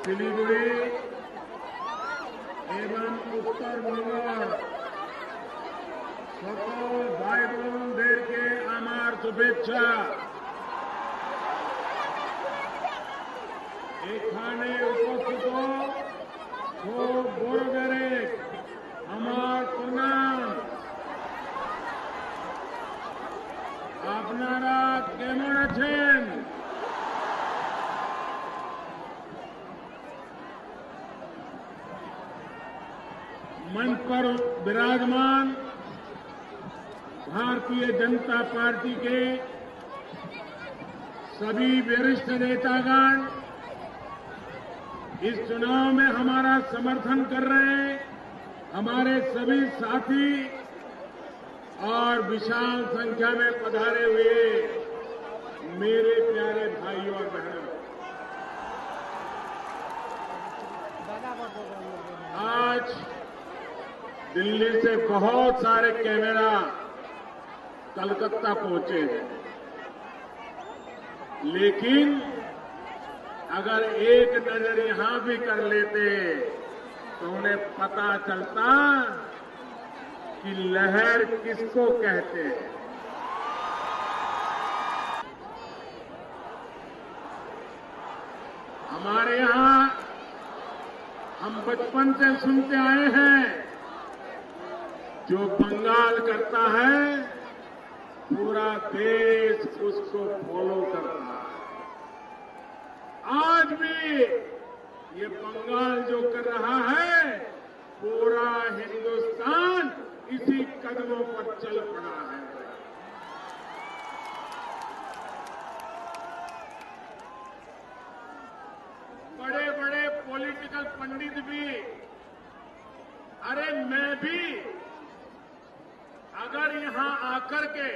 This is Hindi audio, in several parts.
सिलीगुड़ी एवं उत्तर बंगाल সকল ভাই বোনদেরকে আমার শুভেচ্ছা। এখানে উপস্থিত খুব বড়দের আমার প্রণাম। আপনারা কেমন আছেন? मंच पर विराजमान भारतीय जनता पार्टी के सभी वरिष्ठ नेतागण इस चुनाव में हमारा समर्थन कर रहे हैं, हमारे सभी साथी और विशाल संख्या में पधारे हुए मेरे प्यारे भाइयों और बहनों, आज दिल्ली से बहुत सारे कैमरा कलकत्ता पहुंचे हैं, लेकिन अगर एक नजर यहां भी कर लेते तो उन्हें पता चलता कि लहर किसको कहते हैं। हमारे यहां हम बचपन से सुनते आए हैं, जो बंगाल करता है पूरा देश उसको फॉलो करता है। आज भी ये बंगाल जो कर रहा है पूरा हिंदुस्तान इसी कदमों पर चल पड़ा है। बड़े बड़े पॉलिटिकल पंडित भी, अरे मैं भी अगर यहां आकर के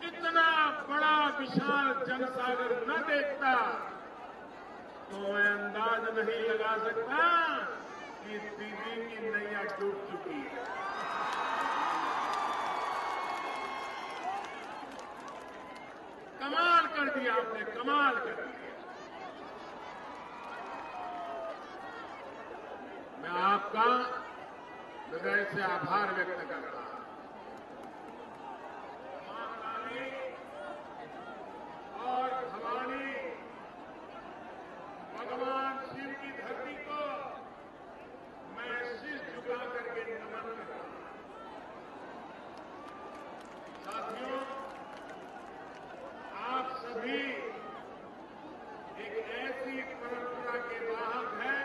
इतना बड़ा विशाल जनसागर न देखता तो मैं अंदाज नहीं लगा सकता कि दीदी की नैया डूब चुकी है। कमाल कर दिया आपने, कमाल कर दिया। मैं आपका हृदय से आभार व्यक्त करता हूं। मां काली और भवानी भगवान शिव की धरती को मैं शीश झुका करके नमन करता हूं। साथियों, आप सभी एक ऐसी परंपरा के वाहक हैं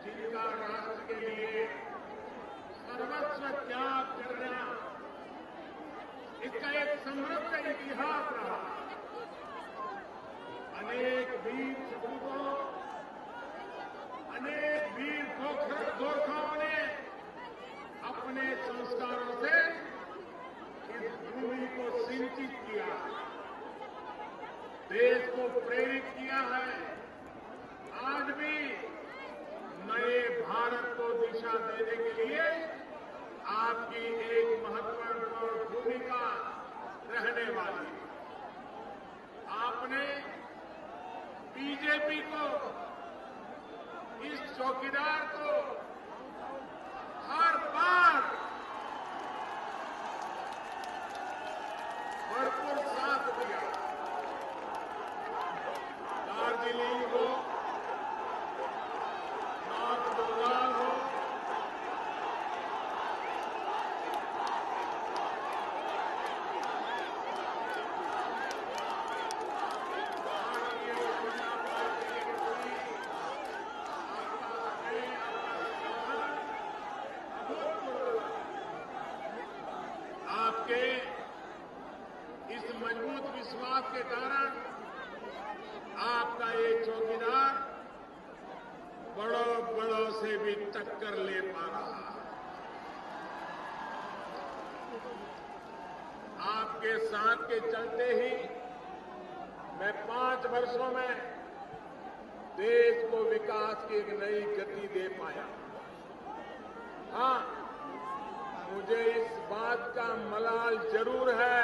जिनका राष्ट्र के लिए सर्वस्व त्याग करना, इसका एक समृद्ध इतिहास रहा। अनेक वीर सपूतों, अनेक वीर गोरखाओं ने अपने संस्कारों से इस भूमि को सिंचित किया, देश को प्रेरित किया है। आज भी नए भारत को दिशा देने के लिए आपकी एक महत्वपूर्ण भूमिका रहने वाली है। आपने बीजेपी को, इस चौकीदार को हर बार भरपूर साथ दिया। दार्जिलिंग हो, नॉर्थ बंगाल हो, आपके इस मजबूत विश्वास के कारण आपका ये चौकीदार बड़ों से भी टक्कर ले पा रहा है। आपके साथ के चलते ही मैं 5 वर्षों में देश को विकास की एक नई गति दे पाया। हाँ, मुझे इस बात का मलाल जरूर है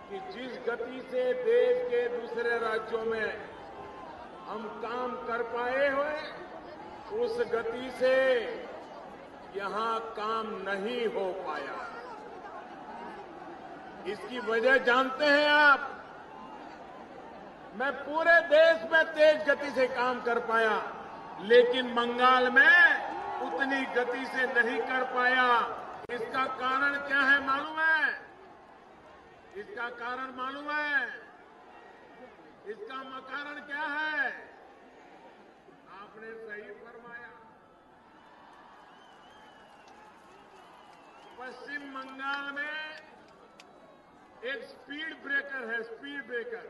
कि जिस गति से देश के दूसरे राज्यों में हम काम कर पाए हुए, उस गति से यहां काम नहीं हो पाया। इसकी वजह जानते हैं आप? मैं पूरे देश में तेज गति से काम कर पाया, लेकिन बंगाल में उतनी गति से नहीं कर पाया। इसका कारण क्या है मालूम है? इसका कारण मालूम है? इसका कारण क्या है? आपने सही फरमाया। पश्चिम बंगाल में एक स्पीड ब्रेकर है, स्पीड ब्रेकर।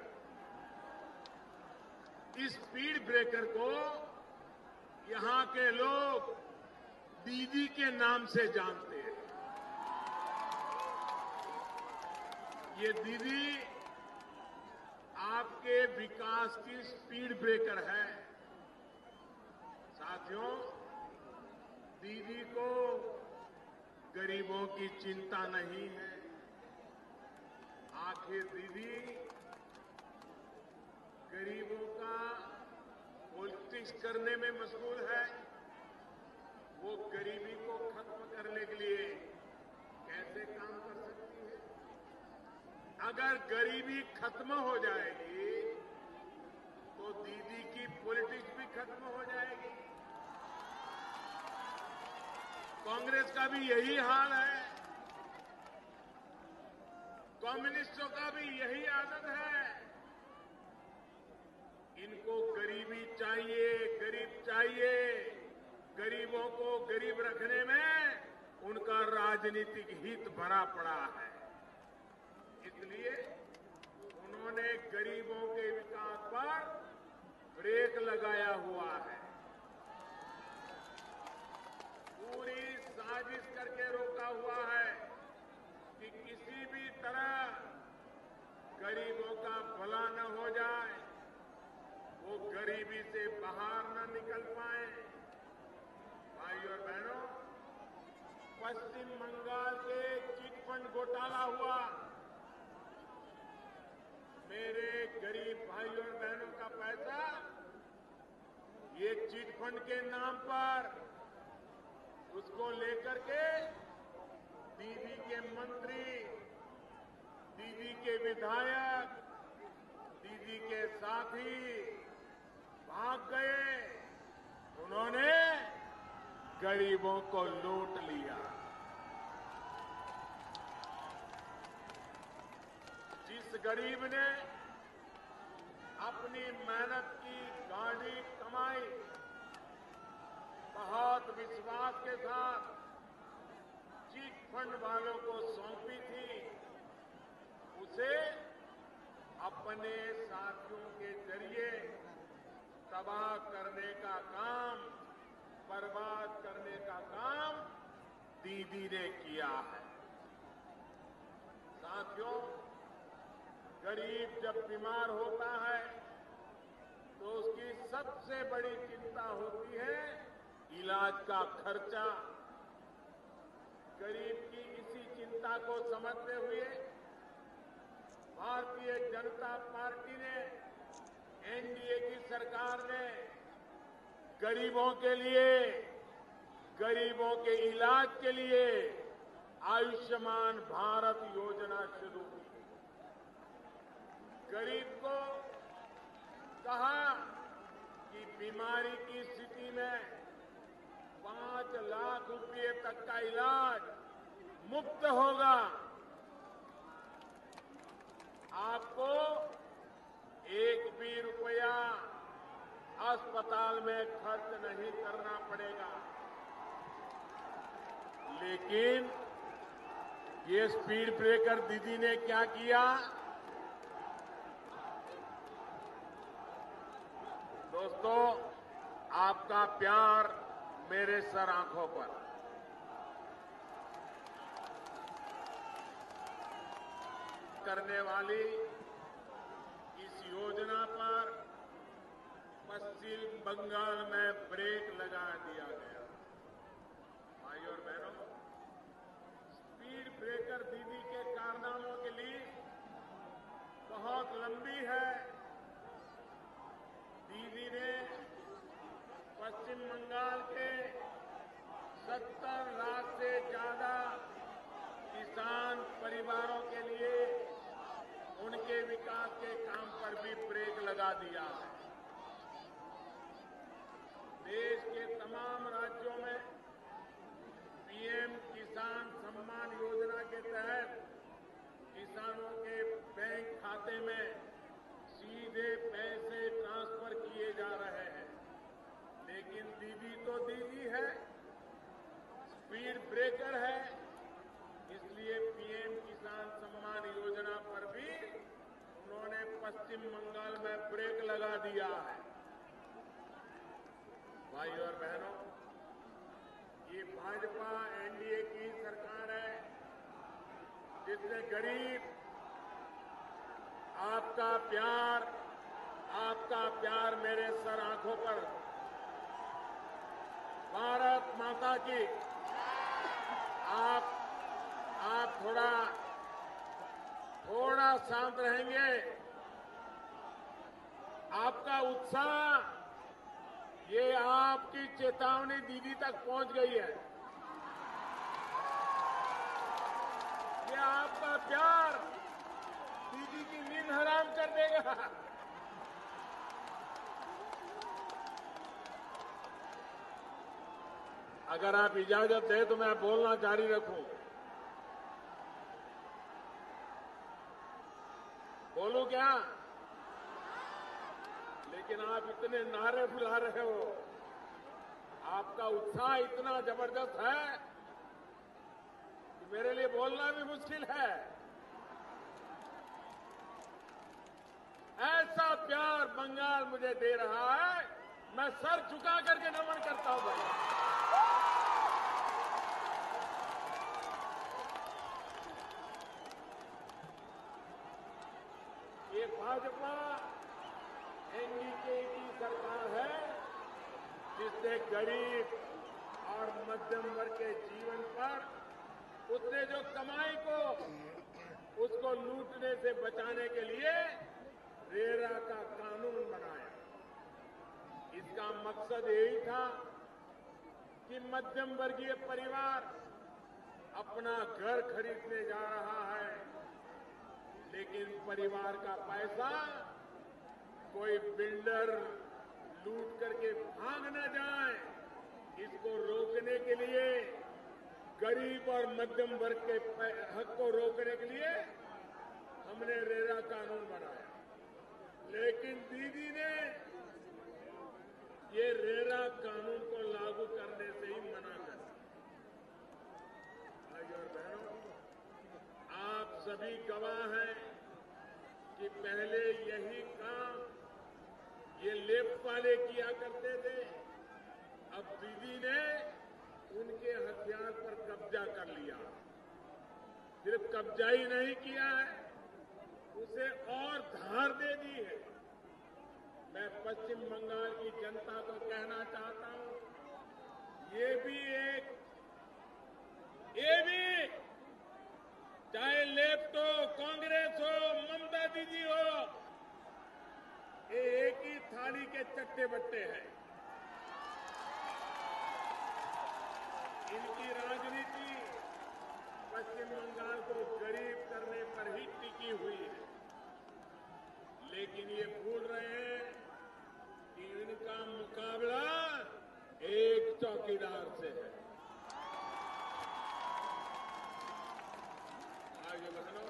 इस स्पीड ब्रेकर को यहां के लोग दीदी के नाम से जानते हैं। ये दीदी आपके विकास की स्पीड ब्रेकर है। साथियों, दीदी को गरीबों की चिंता नहीं है। आखिर दीदी गरीबों का पॉलिटिक्स करने में मशगूल है। वो गरीबी को खत्म करने के लिए कैसे काम कर सकती है? अगर गरीबी खत्म हो जाएगी तो दीदी की पॉलिटिक्स भी खत्म हो जाएगी। कांग्रेस का भी यही हाल है, कम्युनिस्टों का भी यही आदत है। इनको गरीबी चाहिए, गरीब चाहिए। गरीबों को गरीब रखने में उनका राजनीतिक हित भरा पड़ा है। इसलिए उन्होंने गरीबों के विकास पर ब्रेक लगाया हुआ है। पूरी साजिश करके रोका हुआ है कि किसी भी तरह गरीबों का भला न हो जाए, वो गरीबी से बाहर न निकल पाए। भाइयों और बहनों, पश्चिम बंगाल के चिटफंड घोटाला हुआ। मेरे गरीब भाइयों और बहनों का पैसा ये चिटफंड के नाम पर उसको लेकर के दीदी के मंत्री, दीदी के विधायक, दीदी के साथी भाग गए। उन्होंने गरीबों को लूट लिया। जिस गरीब ने अपनी मेहनत की गाढ़ी कमाई बहुत विश्वास के साथ चिट फंड वालों को सौंपी थी, उसे अपने साथियों के जरिए तबाह करने का काम, बर्बाद करने का काम दीदी ने किया है। साथियों, गरीब जब बीमार होता है तो उसकी सबसे बड़ी चिंता होती है इलाज का खर्चा। गरीब की इसी चिंता को समझते हुए भारतीय जनता पार्टी ने, एनडीए की सरकार ने गरीबों के लिए, गरीबों के इलाज के लिए आयुष्मान भारत योजना शुरू की। गरीब को कहा कि बीमारी की स्थिति में 5 लाख रुपए तक का इलाज मुफ्त होगा। आपको एक भी रुपया अस्पताल में खर्च नहीं करना पड़ेगा। लेकिन ये स्पीड ब्रेकर दीदी ने क्या किया? दोस्तों, आपका प्यार मेरे सर आंखों पर। करने वाली इस योजना पर पश्चिम बंगाल में ब्रेक लगा दिया गया। भाइयों और बहनों, स्पीड ब्रेकर दीदी के कारनामों के लिए बहुत लंबी है। दीदी पश्चिम बंगाल के 70 लाख से ज्यादा किसान परिवारों के लिए उनके विकास के काम पर भी ब्रेक लगा दिया है। देश के तमाम राज्यों में पीएम किसान सम्मान योजना के तहत किसानों के बैंक खाते में सीधे पैसे ट्रांसफर किए जा रहे हैं। लेकिन दीदी तो दीदी है, स्पीड ब्रेकर है, इसलिए पीएम किसान सम्मान योजना पर भी उन्होंने पश्चिम बंगाल में ब्रेक लगा दिया है। भाई और बहनों, ये भाजपा एनडीए की सरकार है जिसने गरीब आपका प्यार मेरे सर आंखों पर, भारत माता की, आप थोड़ा शांत रहेंगे। आपका उत्साह, ये आपकी चेतावनी दीदी तक पहुंच गई है। ये आपका प्यार दीदी की नींद हराम कर देगा। अगर आप इजाजत दें तो मैं बोलना जारी रखूं। बोलूं क्या? लेकिन आप इतने नारे फुला रहे हो, आपका उत्साह इतना जबरदस्त है कि मेरे लिए बोलना भी मुश्किल है। ऐसा प्यार बंगाल मुझे दे रहा है, मैं सर झुका करके नमन करता हूं भाई। ये भाजपा एनडीए की सरकार है जिसने गरीब और मध्यम वर्ग के जीवन पर उसने जो कमाई को उसको लूटने से बचाने के लिए रेरा का कानून बनाया। इसका मकसद यही था कि मध्यम वर्गीय परिवार अपना घर खरीदने जा रहा है, लेकिन परिवार का पैसा कोई बिल्डर लूट करके भाग न जाए, इसको रोकने के लिए, गरीब और मध्यम वर्ग के हक को रोकने के लिए हमने रेरा कानून बनाया। लेकिन दीदी ने ये रेरा कानून को लागू करने से ही मना कर दिया। भाई और बहनों, आप सभी गवाह हैं कि पहले यही काम ये लेफ्ट वाले किया करते थे। अब दीदी ने उनके हथियार पर कब्जा कर लिया। सिर्फ कब्जा ही नहीं किया है, उसे और धार दे दी है। मैं पश्चिम बंगाल की जनता को कहना चाहता हूं, ये भी चाहे लेफ्ट हो, कांग्रेस हो, ममता दीदी हो, ये एक ही थाली के चट्टे बट्टे हैं। इनकी राजनीति पश्चिम बंगाल को गरीब करने पर ही टिकी हुई है। लेकिन ये भूल रहे हैं कि इनका मुकाबला एक चौकीदार से है। आगे बहनों,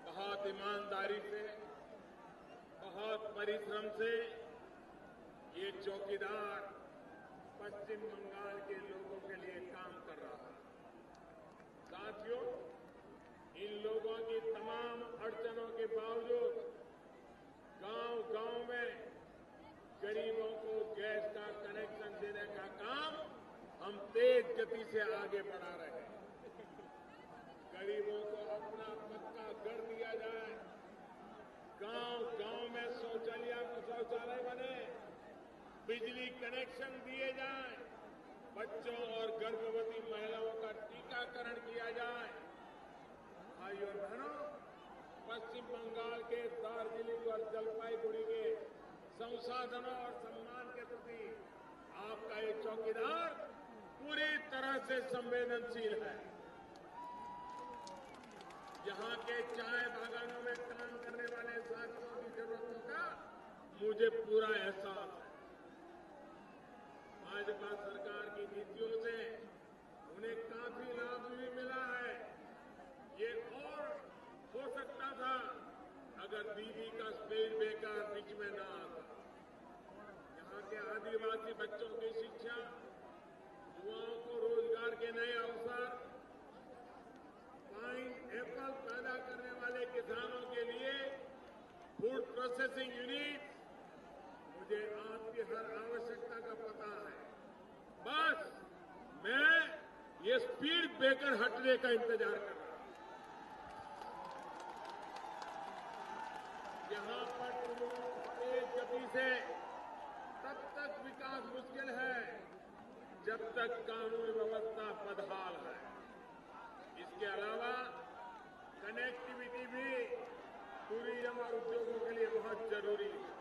बहुत ईमानदारी से, बहुत परिश्रम से ये चौकीदार पश्चिम बंगाल के लोगों के लिए काम कर रहा है। साथियों, इन लोगों की तमाम अड़चनों के बावजूद गांव-गांव में गरीबों को गैस का कनेक्शन देने का काम हम तेज गति से आगे बढ़ा रहे हैं। गरीबों को अपना पक्का घर दिया जाए, गांव-गांव में शौचालय बने, बिजली कनेक्शन दिए जाए, बच्चों और गर्भवती महिलाओं का टीकाकरण किया जाए। भाइयों और बहनों, पश्चिम बंगाल के दार्जिलिंग और जलपाईगुड़ी के संसाधनों और सम्मान के प्रति चौकीदार पूरी तरह से संवेदनशील है। यहाँ के चाय बागानों में काम करने वाले साथियों की जरूरतों का मुझे पूरा एहसास है। भाजपा सरकार की नीतियों से उन्हें काफी लाभ भी मिला है। ये और हो सकता था अगर दीदी का स्पीड ब्रेकर बीच में ना आता। यहाँ के आदिवासी बच्चों की शिक्षा, युवाओं को रोजगार के नए अवसर, पाइन एप्पल पैदा करने वाले किसानों के लिए फूड प्रोसेसिंग यूनिट, मुझे आपकी हर आवश्यकता का पता है। बस मैं ये स्पीड ब्रेकर हटने का इंतजार कर रहा हूं। यहां पर तेज गति से तब तक विकास मुश्किल है जब तक कानून व्यवस्था बदहाल है। इसके अलावा कनेक्टिविटी भी टूरिज्म और उद्योगों के लिए बहुत जरूरी है।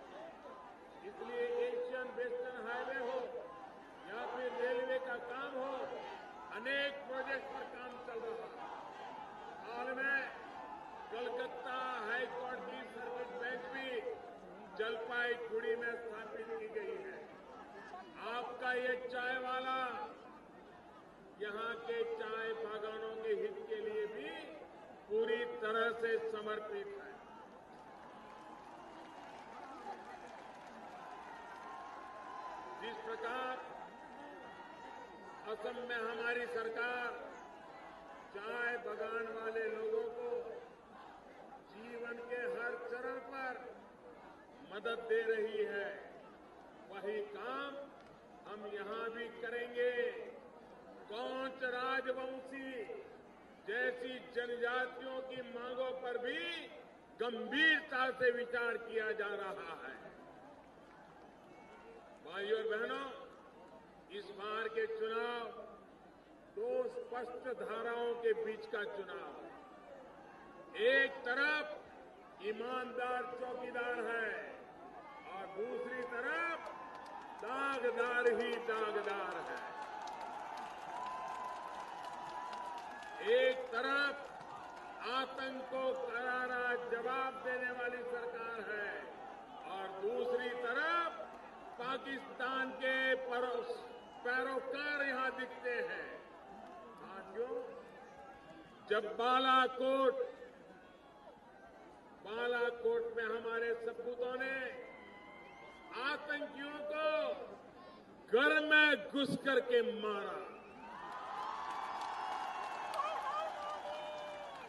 इसलिए एशियन वेस्टर्न हाईवे हो या फिर रेलवे का काम हो, अनेक प्रोजेक्ट पर काम चल रहा है। हाल में कलकत्ता हाईकोर्ट की सर्किट बेंच भी जलपाईगुड़ी में स्थापित की गई है। आपका ये चाय वाला यहाँ के चाय बागानों के हित के लिए भी पूरी तरह से समर्पित है। जिस प्रकार असम में हमारी सरकार चाय बागान वाले लोगों को जीवन के हर चरण पर मदद दे रही है, वही काम हम यहां भी करेंगे। कोंच राजवंशी जैसी जनजातियों की मांगों पर भी गंभीरता से विचार किया जा रहा है। भाइयों और बहनों, इस बार के चुनाव दो स्पष्ट धाराओं के बीच का चुनाव है। एक तरफ ईमानदार चौकीदार है और दूसरी तरफ दागदार ही दागदार है। एक तरफ आतंक को करारा जवाब देने वाली सरकार है और दूसरी तरफ पाकिस्तान के पैरोकार यहां दिखते हैं। साथियों, जब बालाकोट में हमारे सपूतों ने आतंकियों को घर में घुस करके मारा,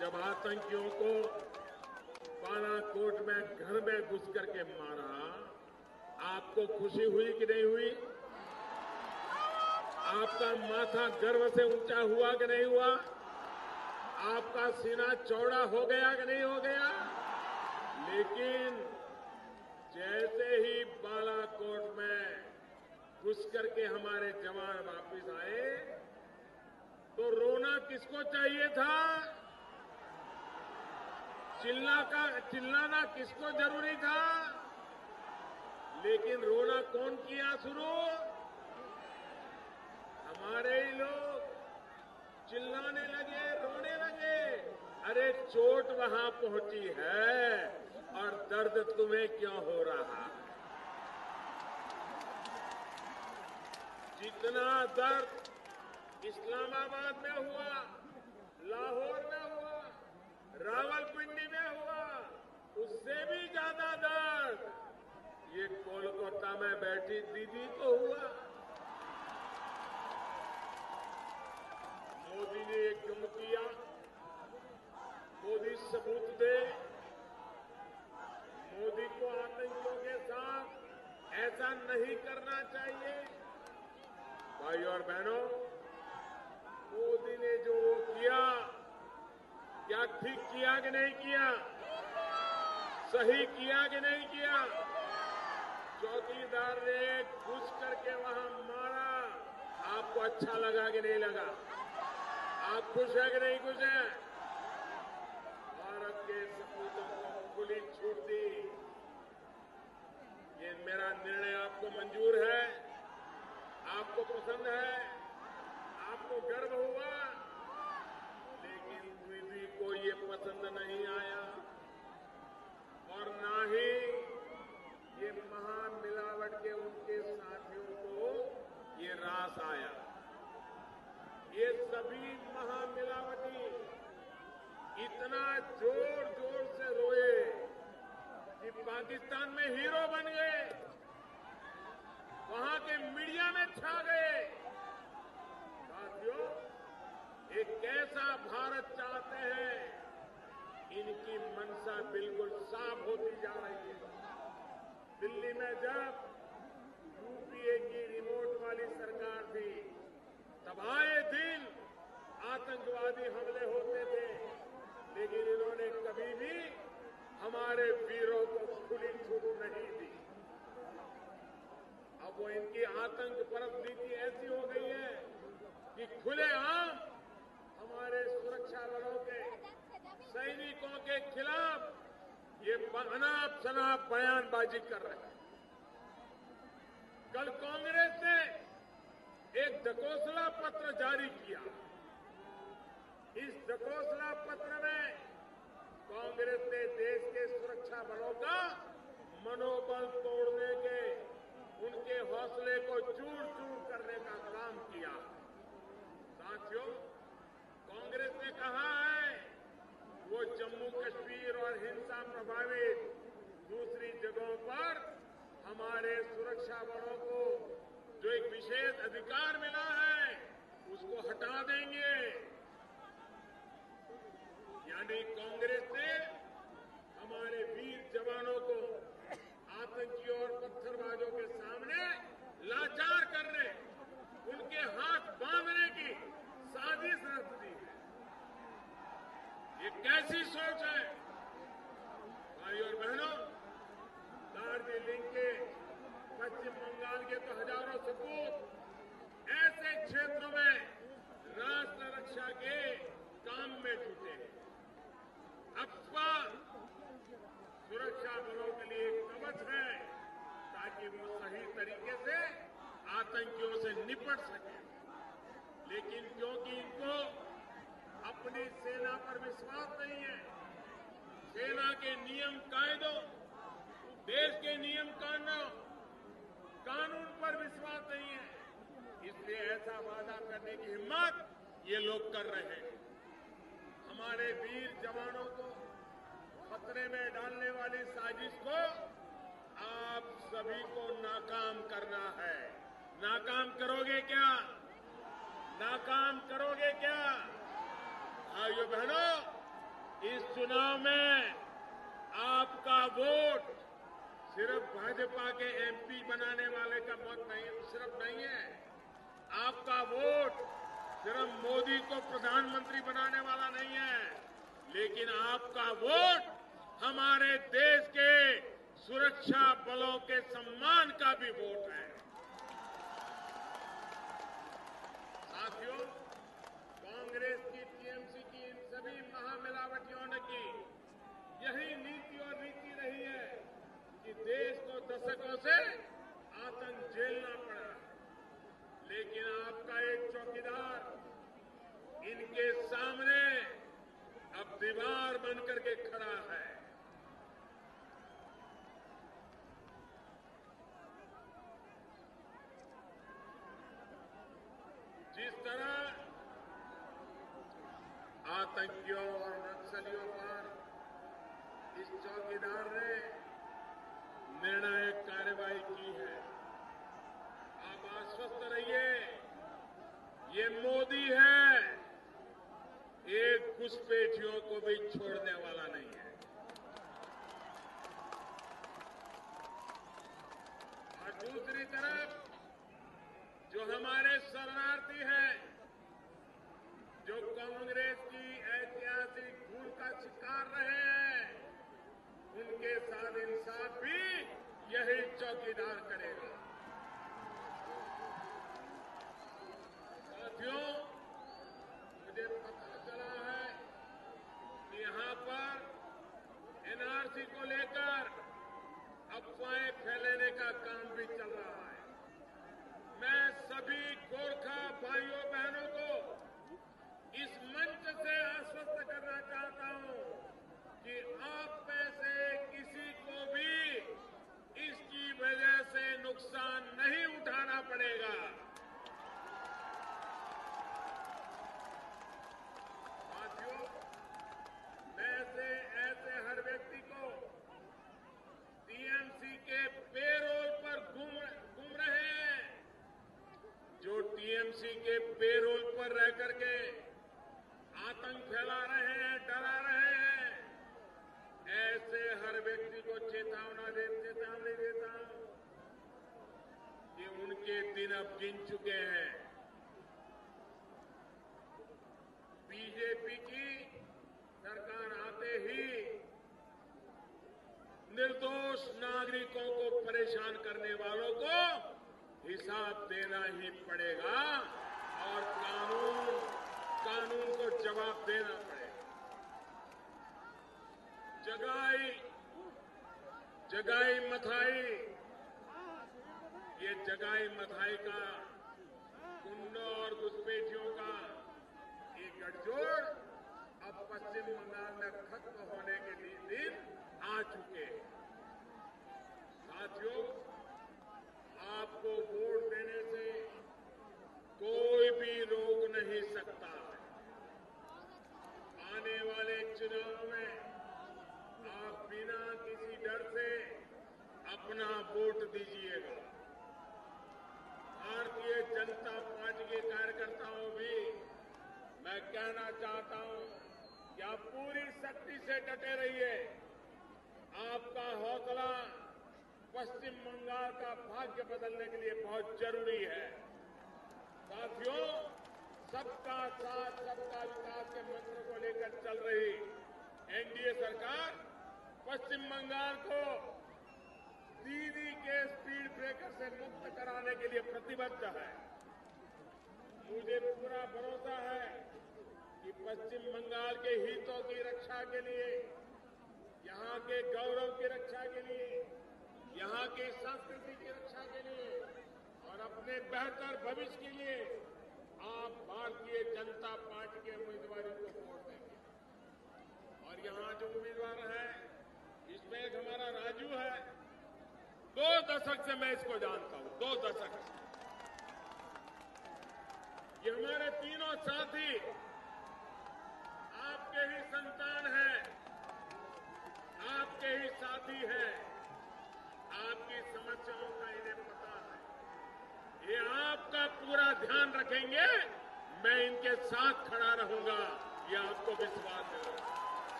जब आतंकियों को बालाकोट में घर में घुस करके मारा, आपको खुशी हुई कि नहीं हुई? आपका माथा गर्व से ऊंचा हुआ कि नहीं हुआ? आपका सीना चौड़ा हो गया कि नहीं हो गया? लेकिन जैसे ही बालाकोट में घुस करके हमारे जवान वापस आए, तो रोना किसको चाहिए था? चिल्लाना किसको जरूरी था? लेकिन रोना कौन किया शुरू? हमारे ही लोग चिल्लाने लगे, रोने लगे। अरे चोट वहां पहुंची है और दर्द तुम्हें क्यों हो रहा? जितना दर्द इस्लामाबाद में हुआ, लाहौर में हुआ, रावलपिंडी में हुआ, उससे भी ज्यादा दर्द ये कोलकाता में बैठी दीदी को हुआ। मोदी ने ये क्यों किया? मोदी सबूत दे। मोदी को आतंकियों के साथ ऐसा नहीं करना चाहिए। भाइयों और बहनों, मोदी ने जो किया, क्या ठीक किया कि नहीं किया? सही किया कि नहीं किया? चौकीदार ने घुस करके वहां मारा, आपको अच्छा लगा कि नहीं लगा? आप खुश है कि नहीं खुश है? भारत के सपूतों को खुली छूट दी। ये मेरा निर्णय आपको मंजूर है? आपको पसंद है, आपको गर्व हुआ, लेकिन दीदी को ये पसंद नहीं आया और ना ही ये महामिलावट के उनके साथियों को ये रास आया। ये सभी महामिलावटी इतना जोर जोर से रोए कि पाकिस्तान में हीरो बन गए, वहां के मीडिया में छा गए। साथियों, एक कैसा भारत चाहते हैं, इनकी मंशा बिल्कुल साफ होती जा रही है। दिल्ली में जब यूपीए की रिमोट वाली सरकार थी, तब आए दिन आतंकवादी हमले होते थे, लेकिन इन्होंने कभी भी हमारे वीरों को खुली छूट नहीं दी। अब वो इनकी आतंक परस्त नीति ऐसी हो गई है कि खुलेआम हमारे सुरक्षा बलों के सैनिकों के खिलाफ ये अनाप शनाप बयानबाजी कर रहे हैं। कल कांग्रेस ने एक ढकोसला पत्र जारी किया। इस ढकोसला पत्र में कांग्रेस ने देश के सुरक्षा बलों का मनोबल तोड़ने के, उनके हौसले को चूर चूर करने का काम किया। साथियों, कांग्रेस ने कहा है वो जम्मू कश्मीर और हिंसा प्रभावित दूसरी जगहों पर हमारे सुरक्षा बलों को जो एक विशेष अधिकार मिला है उसको हटा देंगे। यानी कांग्रेस ने हमारे वीर जवानों को आतंकियों और पत्थरबाजों के सामने लाचार करने, उनके हाथ बांधने की साजिश रच दी है। ये कैसी सोच है? भाई और बहनों, दार्जिलिंग के पश्चिम बंगाल के तो हजारों सपूत ऐसे क्षेत्रों में राष्ट्र रक्षा के काम में जुटे हैं। अफवा सुरक्षा बलों के लिए एक कवच है ताकि वो सही तरीके से आतंकियों से निपट सके। लेकिन क्योंकि इनको अपनी सेना पर विश्वास नहीं है, सेना के नियम कायदों, देश के नियम कानून पर विश्वास नहीं है, इसलिए ऐसा वादा करने की हिम्मत ये लोग कर रहे हैं। हमारे वीर जवानों को खतरे में डालने वाली साजिश को आप सभी को नाकाम करना है। नाकाम करोगे क्या? नाकाम करोगे क्या? भाइयों बहनों, इस चुनाव में आपका वोट सिर्फ भाजपा के एमपी बनाने वाले का मत नहीं, सिर्फ नहीं है। आपका वोट सिर्फ मोदी को प्रधानमंत्री बनाने वाला नहीं है, लेकिन आपका वोट हमारे देश के सुरक्षा बलों के सम्मान का भी वोट है। साथियों, कांग्रेस की, टीएमसी की, इन सभी महामिलावटियों ने की यही नीति और नीति रही है कि देश को दशकों से आतंक झेलना पड़ा, लेकिन आपका एक चौकीदार इनके सामने अब दीवार बनकर के खड़ा है। जिस तरह आतंकियों और नक्सलियों पर इस चौकीदार ने निर्णायक कार्रवाई की है, आप आश्वस्त रहिए, ये मोदी है, एक घुसपैठियों को भी छोड़ने वाला नहीं है। और दूसरी तरफ जो हमारे शरणार्थी हैं, जो कांग्रेस की ऐतिहासिक भूल का शिकार रहे हैं, उनके साथ इंसाफ भी यही चौकीदार करेगा। साथियों, मुझे पता चला है कि यहां पर एनआरसी को लेकर अफवाहें फैलाने का काम भी चल रहा है। मैं सभी पर रह करके आतंक फैला रहे हैं, डरा रहे हैं, ऐसे हर व्यक्ति को चेतावनी देता हूं कि उनके दिन अब गिन चुके हैं। बीजेपी की सरकार आते ही निर्दोष नागरिकों को परेशान करने वालों को हिसाब देना ही पड़ेगा और कानून को जवाब देना पड़ेगा। जगाई मथाई, ये जगाई मथाई का गुंडों और घुसपैठियों का एक गठजोड़ अब पश्चिम बंगाल में खत्म होने के लिए दिन आ चुके हैं। साथियों, आपको वोट देने से कोई भी रोक नहीं सकता। आने वाले चुनाव में आप बिना किसी डर से अपना वोट दीजिएगा। भारतीय जनता पार्टी के कार्यकर्ताओं भी मैं कहना चाहता हूं कि आप पूरी शक्ति से डटे रहिए। आपका हौसला पश्चिम बंगाल का भाग्य बदलने के लिए बहुत जरूरी है। साथियों, सबका साथ सबका विकास के मंत्र को लेकर चल रही एनडीए सरकार पश्चिम बंगाल को दीदी के स्पीड ब्रेकर से मुक्त कराने के लिए प्रतिबद्ध है। मुझे पूरा भरोसा है कि पश्चिम बंगाल के हितों की रक्षा के लिए, यहां के गौरव की रक्षा के लिए, यहां की संस्कृति की रक्षा के लिए और अपने बेहतर भविष्य के लिए आप भारतीय जनता पार्टी के उम्मीदवारों को वोट देंगे। और यहां जो उम्मीदवार है, इसमें एक हमारा राजू है, 2 दशक से मैं इसको जानता हूं, 2 दशक से। ये हमारे तीनों साथी आपके ही संतान हैं, आपके ही साथी हैं, आपकी समस्याओं का इन्हें पता है। ये आपका पूरा ध्यान रखेंगे, मैं इनके साथ खड़ा रहूंगा, ये आपको विश्वास है।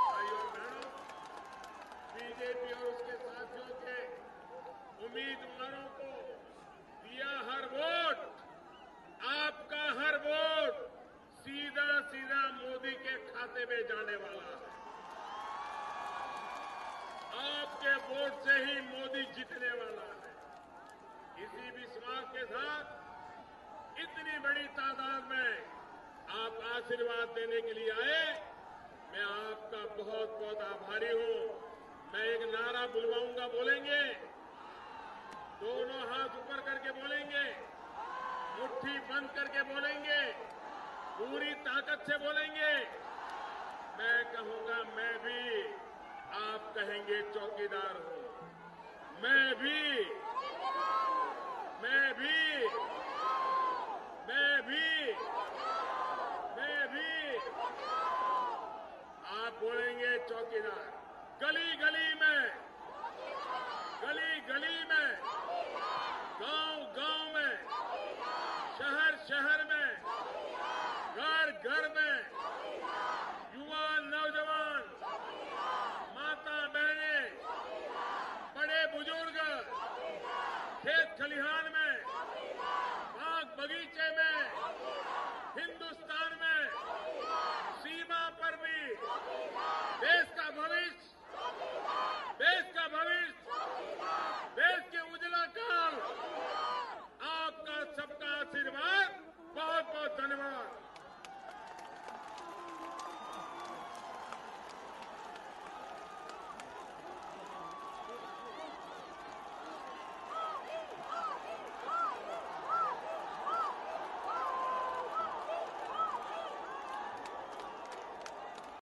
भाइयों और बहनों, बीजेपी और उसके साथियों के उम्मीदवारों को दिया हर वोट, आपका हर वोट सीधा सीधा मोदी के खाते में जाने वाला है। आपके वोट से ही मोदी जीतने वाला है। इसी विश्वास के साथ इतनी बड़ी तादाद में आप आशीर्वाद देने के लिए आए, मैं आपका बहुत बहुत आभारी हूं। मैं एक नारा बुलवाऊंगा, बोलेंगे? दोनों हाथ ऊपर करके बोलेंगे, मुट्ठी बंद करके बोलेंगे, पूरी ताकत से बोलेंगे। मैं कहूंगा मैं भी, आप कहेंगे चौकीदार हूं। मैं भी, मैं भी, मैं भी, मैं भी। आप बोलेंगे चौकीदार। गली गली में, गली गली में, गांव गांव में, शहर शहर में, घर घर में, युवा नौजवान, माता बहनें, बड़े बुजुर्ग, खेत खलिहान में, बाग बगीचे में,